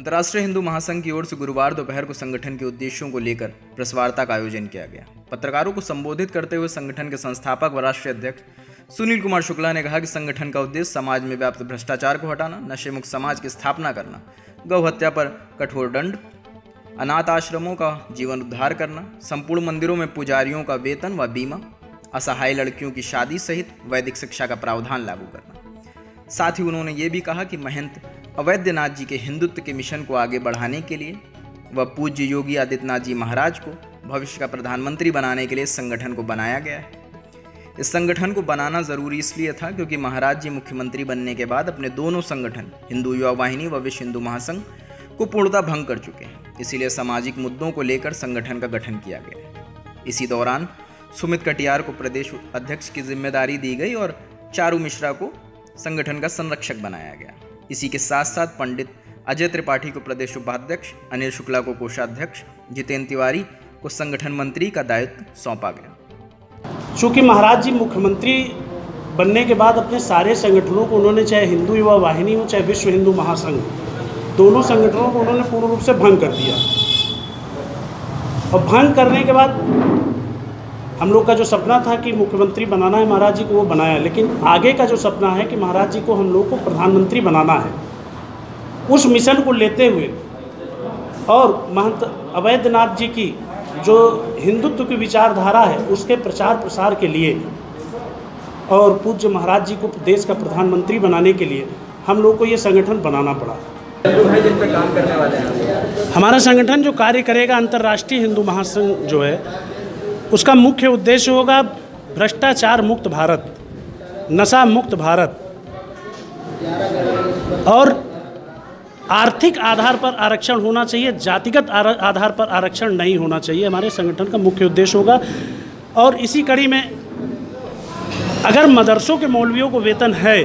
अंतर्राष्ट्रीय हिंदू महासंघ की ओर से गुरुवार दोपहर को संगठन के उद्देश्यों को लेकर प्रेस वार्ता का आयोजन किया गया। पत्रकारों को संबोधित करते हुए संगठन के संस्थापक व राष्ट्रीय अध्यक्ष सुनील कुमार शुक्ला ने कहा कि संगठन का उद्देश्य समाज में व्याप्त भ्रष्टाचार को हटाना, नशे मुक्त समाज की स्थापना करना, गौ हत्या पर कठोर दंड, अनाथ आश्रमों का जीवन उद्धार करना, संपूर्ण मंदिरों में पुजारियों का वेतन व बीमा, असहाय लड़कियों की शादी सहित वैदिक शिक्षा का प्रावधान लागू करना। साथ ही उन्होंने ये भी कहा कि महंत अवैधनाथ जी के हिंदुत्व के मिशन को आगे बढ़ाने के लिए व पूज्य योगी आदित्यनाथ जी महाराज को भविष्य का प्रधानमंत्री बनाने के लिए इस संगठन को बनाया गया है। इस संगठन को बनाना जरूरी इसलिए था क्योंकि महाराज जी मुख्यमंत्री बनने के बाद अपने दोनों संगठन हिंदू युवा वाहिनी व विश्व हिंदू महासंघ को पूर्णतः भंग कर चुके हैं। इसीलिए सामाजिक मुद्दों को लेकर संगठन का गठन किया गया है। इसी दौरान सुमित कटियार को प्रदेश अध्यक्ष की जिम्मेदारी दी गई और चारू मिश्रा को संगठन का संरक्षक बनाया गया। इसी के साथ साथ पंडित अजय त्रिपाठी को प्रदेश उपाध्यक्ष, अनिल शुक्ला को कोषाध्यक्ष, जितेंद्र तिवारी को संगठन मंत्री का दायित्व सौंपा गया। चूँकि महाराज जी मुख्यमंत्री बनने के बाद अपने सारे संगठनों को उन्होंने, चाहे हिंदू युवा वाहिनी हो चाहे विश्व हिंदू महासंघ, दोनों संगठनों को उन्होंने पूर्ण रूप से भंग कर दिया। और भंग करने के बाद हम लोग का जो सपना था कि मुख्यमंत्री बनाना है महाराज जी को, वो बनाया। लेकिन आगे का जो सपना है कि महाराज जी को हम लोग को प्रधानमंत्री बनाना है, उस मिशन को लेते हुए और महंत अवैधनाथ जी की जो हिंदुत्व की विचारधारा है उसके प्रचार प्रसार के लिए और पूज्य महाराज जी को देश का प्रधानमंत्री बनाने के लिए हम लोग को ये संगठन बनाना पड़ा। जिन पर काम करने वाले हैं हमारा संगठन जो कार्य करेगा, अंतर्राष्ट्रीय हिंदू महासंघ जो है, उसका मुख्य उद्देश्य होगा भ्रष्टाचार मुक्त भारत, नशा मुक्त भारत और आर्थिक आधार पर आरक्षण होना चाहिए, जातिगत आधार पर आरक्षण नहीं होना चाहिए। हमारे संगठन का मुख्य उद्देश्य होगा। और इसी कड़ी में अगर मदरसों के मौलवियों को वेतन है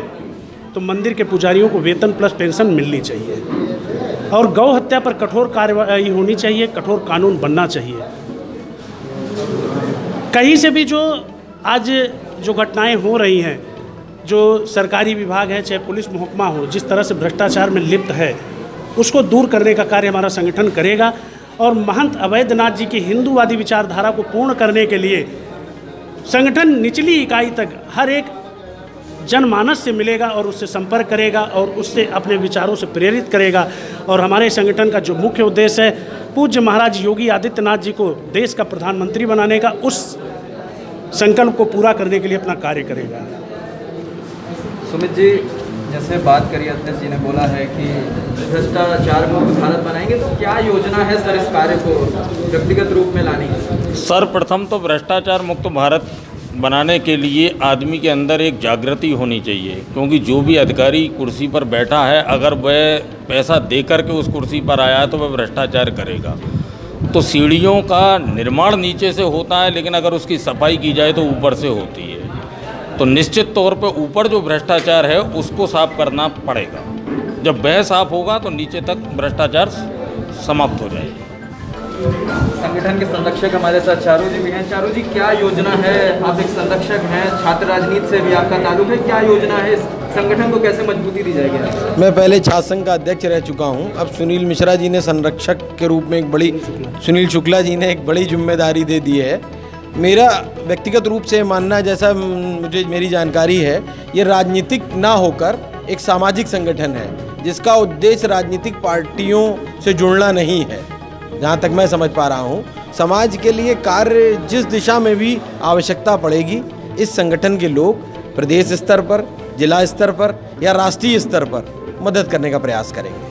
तो मंदिर के पुजारियों को वेतन प्लस पेंशन मिलनी चाहिए और गौ हत्या पर कठोर कार्रवाई होनी चाहिए, कठोर कानून बनना चाहिए। कहीं से भी जो आज जो घटनाएं हो रही हैं, जो सरकारी विभाग है चाहे पुलिस महकमा हो, जिस तरह से भ्रष्टाचार में लिप्त है, उसको दूर करने का कार्य हमारा संगठन करेगा। और महंत अवैधनाथ जी की हिंदूवादी विचारधारा को पूर्ण करने के लिए संगठन निचली इकाई तक हर एक जनमानस से मिलेगा और उससे संपर्क करेगा और उससे अपने विचारों से प्रेरित करेगा। और हमारे संगठन का जो मुख्य उद्देश्य है पूज्य महाराज योगी आदित्यनाथ जी को देश का प्रधानमंत्री बनाने का, उस संकल्प को पूरा करने के लिए अपना कार्य करेगा। सुमित जी, जैसे बात करिए, अध्यक्ष जी ने बोला है कि भ्रष्टाचार मुक्त भारत बनाएंगे, तो क्या योजना है सर इस कार्य को व्यक्तिगत रूप में लाने की? सर, प्रथम तो भ्रष्टाचार मुक्त भारत बनाने के लिए आदमी के अंदर एक जागृति होनी चाहिए, क्योंकि जो भी अधिकारी कुर्सी पर बैठा है, अगर वह पैसा दे करके उस कुर्सी पर आया है तो वह भ्रष्टाचार करेगा। तो सीढ़ियों का निर्माण नीचे से होता है, लेकिन अगर उसकी सफाई की जाए तो ऊपर से होती है। तो निश्चित तौर पर ऊपर जो भ्रष्टाचार है उसको साफ करना पड़ेगा। जब वह साफ होगा तो नीचे तक भ्रष्टाचार समाप्त हो जाएगा। संगठन के संरक्षक हमारे साथ चारू जी भी हैं। चारू जी, क्या योजना है? आप एक संरक्षक हैं, छात्र राजनीति से भी आपका ताल्लुक है, क्या योजना है? संगठन को कैसे मजबूती दी जाएगी? मैं पहले छात्र संघ का अध्यक्ष रह चुका हूं। अब सुनील मिश्रा जी ने संरक्षक के रूप में सुनील शुक्ला जी ने एक बड़ी जिम्मेदारी दे दी है। मेरा व्यक्तिगत रूप से मानना, जैसा मुझे मेरी जानकारी है, ये राजनीतिक ना होकर एक सामाजिक संगठन है जिसका उद्देश्य राजनीतिक पार्टियों से जुड़ना नहीं है। जहाँ तक मैं समझ पा रहा हूँ, समाज के लिए कार्य जिस दिशा में भी आवश्यकता पड़ेगी, इस संगठन के लोग प्रदेश स्तर पर, जिला स्तर पर या राष्ट्रीय स्तर पर मदद करने का प्रयास करेंगे।